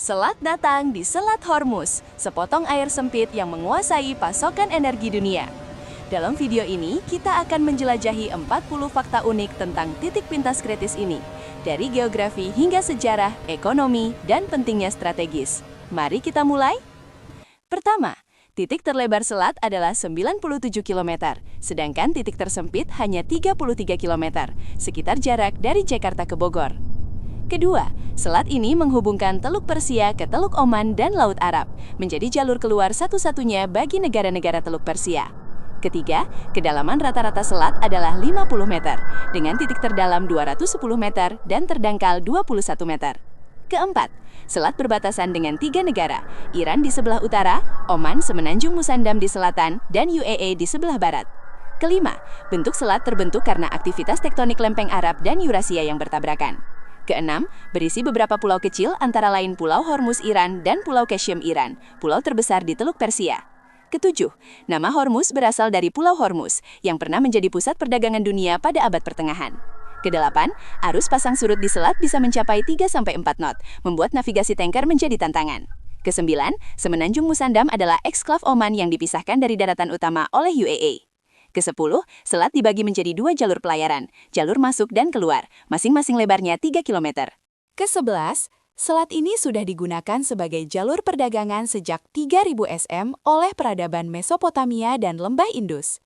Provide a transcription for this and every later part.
Selat datang di Selat Hormuz, sepotong air sempit yang menguasai pasokan energi dunia. Dalam video ini, kita akan menjelajahi 40 fakta unik tentang titik pintas kritis ini, dari geografi hingga sejarah, ekonomi, dan pentingnya strategis. Mari kita mulai. Pertama, titik terlebar selat adalah 97 km, sedangkan titik tersempit hanya 33 km, sekitar jarak dari Jakarta ke Bogor. Kedua, selat ini menghubungkan Teluk Persia ke Teluk Oman dan Laut Arab, menjadi jalur keluar satu-satunya bagi negara-negara Teluk Persia. Ketiga, kedalaman rata-rata selat adalah 50 meter, dengan titik terdalam 210 meter dan terdangkal 21 meter. Keempat, selat berbatasan dengan 3 negara, Iran di sebelah utara, Oman semenanjung Musandam di selatan, dan UAE di sebelah barat. Kelima, bentuk selat terbentuk karena aktivitas tektonik lempeng Arab dan Eurasia yang bertabrakan. Keenam, berisi beberapa pulau kecil antara lain Pulau Hormuz Iran dan Pulau Qashem Iran, pulau terbesar di Teluk Persia. Ketujuh, nama Hormuz berasal dari Pulau Hormuz, yang pernah menjadi pusat perdagangan dunia pada abad pertengahan. Kedelapan, arus pasang surut di selat bisa mencapai 3-4 knot, membuat navigasi tanker menjadi tantangan. Kesembilan, semenanjung Musandam adalah eksklav Oman yang dipisahkan dari daratan utama oleh UAE. Kesepuluh, selat dibagi menjadi 2 jalur pelayaran, jalur masuk dan keluar, masing-masing lebarnya 3 km. Kesebelas, selat ini sudah digunakan sebagai jalur perdagangan sejak 3000 SM oleh peradaban Mesopotamia dan Lembah Indus.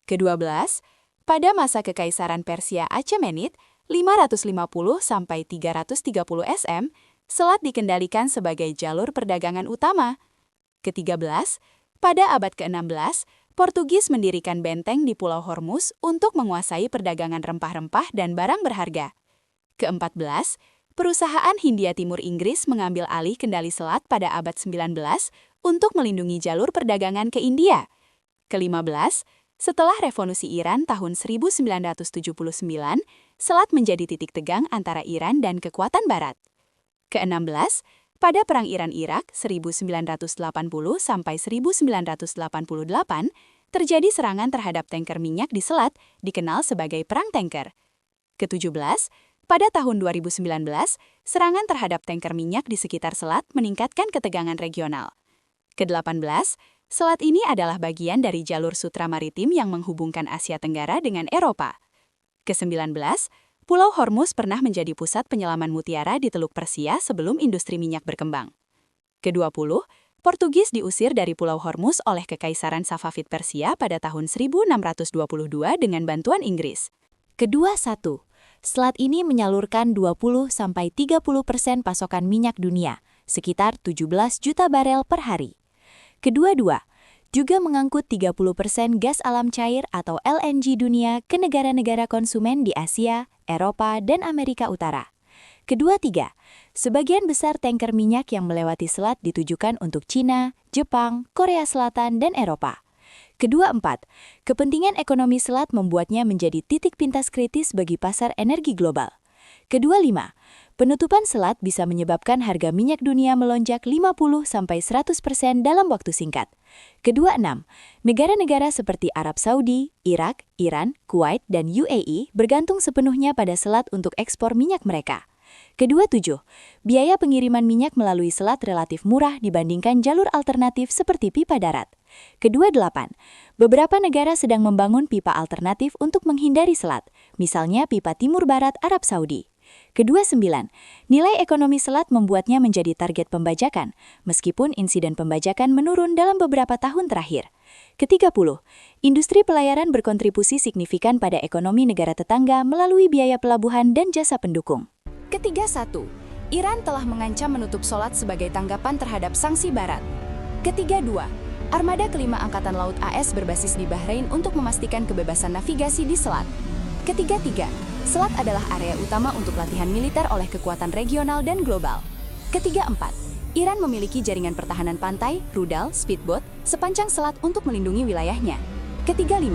Kedua-belas, pada masa Kekaisaran Persia Achaemenid 550-330 SM, selat dikendalikan sebagai jalur perdagangan utama. Ketiga-belas, pada abad ke-16, Portugis mendirikan benteng di Pulau Hormuz untuk menguasai perdagangan rempah-rempah dan barang berharga. Ke-14, perusahaan Hindia Timur Inggris mengambil alih kendali selat pada abad 19 untuk melindungi jalur perdagangan ke India. Ke-15, setelah revolusi Iran tahun 1979, selat menjadi titik tegang antara Iran dan kekuatan Barat. Ke-16, pada Perang Iran-Irak 1980-1988, terjadi serangan terhadap tanker minyak di selat, dikenal sebagai Perang Tanker. Ke-17, pada tahun 2019, serangan terhadap tanker minyak di sekitar selat meningkatkan ketegangan regional. Ke-18, selat ini adalah bagian dari jalur sutra maritim yang menghubungkan Asia Tenggara dengan Eropa. Ke-19, Pulau Hormuz pernah menjadi pusat penyelaman mutiara di Teluk Persia sebelum industri minyak berkembang. Ke-20, Portugis diusir dari Pulau Hormuz oleh Kekaisaran Safavid Persia pada tahun 1622 dengan bantuan Inggris. Ke-21, selat ini menyalurkan 20-30% pasokan minyak dunia, sekitar 17 juta barel per hari. Ke-22, juga mengangkut 30% gas alam cair atau LNG dunia ke negara-negara konsumen di Asia, Eropa, dan Amerika Utara. Ke-23, sebagian besar tanker minyak yang melewati selat ditujukan untuk Cina, Jepang, Korea Selatan, dan Eropa. Ke-24, kepentingan ekonomi selat membuatnya menjadi titik pintas kritis bagi pasar energi global. Ke-25, penutupan selat bisa menyebabkan harga minyak dunia melonjak 50-100% dalam waktu singkat. Ke-26, negara-negara seperti Arab Saudi, Irak, Iran, Kuwait, dan UAE bergantung sepenuhnya pada selat untuk ekspor minyak mereka. Ke-27, biaya pengiriman minyak melalui selat relatif murah dibandingkan jalur alternatif seperti pipa darat. Ke-28, beberapa negara sedang membangun pipa alternatif untuk menghindari selat, misalnya pipa Timur Barat Arab Saudi. Ke-29, nilai ekonomi selat membuatnya menjadi target pembajakan, meskipun insiden pembajakan menurun dalam beberapa tahun terakhir. Ke-30, industri pelayaran berkontribusi signifikan pada ekonomi negara tetangga melalui biaya pelabuhan dan jasa pendukung. Ke-31, Iran telah mengancam menutup selat sebagai tanggapan terhadap sanksi Barat. Ke-32, Armada kelima Angkatan Laut AS berbasis di Bahrain untuk memastikan kebebasan navigasi di selat. Ke-33, selat adalah area utama untuk latihan militer oleh kekuatan regional dan global. Ke-34, Iran memiliki jaringan pertahanan pantai, rudal, speedboat, sepanjang selat untuk melindungi wilayahnya. Ke-35,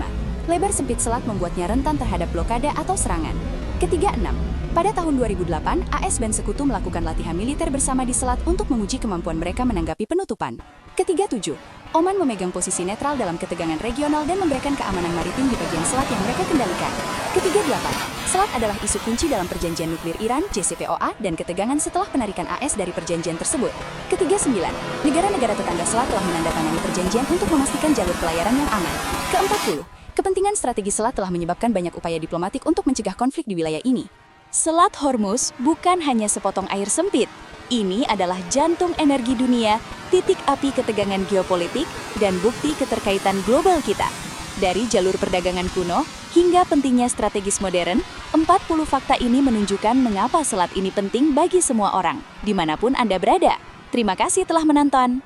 lebar sempit selat membuatnya rentan terhadap blokade atau serangan. Ke-36, pada tahun 2008, AS dan Sekutu melakukan latihan militer bersama di selat untuk menguji kemampuan mereka menanggapi penutupan. Ke-37, Oman memegang posisi netral dalam ketegangan regional dan memberikan keamanan maritim di bagian selat yang mereka kendalikan. Ketiga delapan, selat adalah isu kunci dalam perjanjian nuklir Iran (JCPOA) dan ketegangan setelah penarikan AS dari perjanjian tersebut. Ketiga sembilan, negara-negara tetangga selat telah menandatangani perjanjian untuk memastikan jalur pelayaran yang aman. Keempat puluh, kepentingan strategi selat telah menyebabkan banyak upaya diplomatik untuk mencegah konflik di wilayah ini. Selat Hormuz bukan hanya sepotong air sempit. Ini adalah jantung energi dunia, titik api ketegangan geopolitik, dan bukti keterkaitan global kita. Dari jalur perdagangan kuno hingga pentingnya strategis modern, 40 fakta ini menunjukkan mengapa selat ini penting bagi semua orang, dimanapun Anda berada. Terima kasih telah menonton.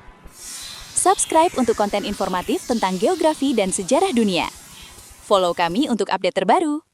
Subscribe untuk konten informatif tentang geografi dan sejarah dunia. Follow kami untuk update terbaru.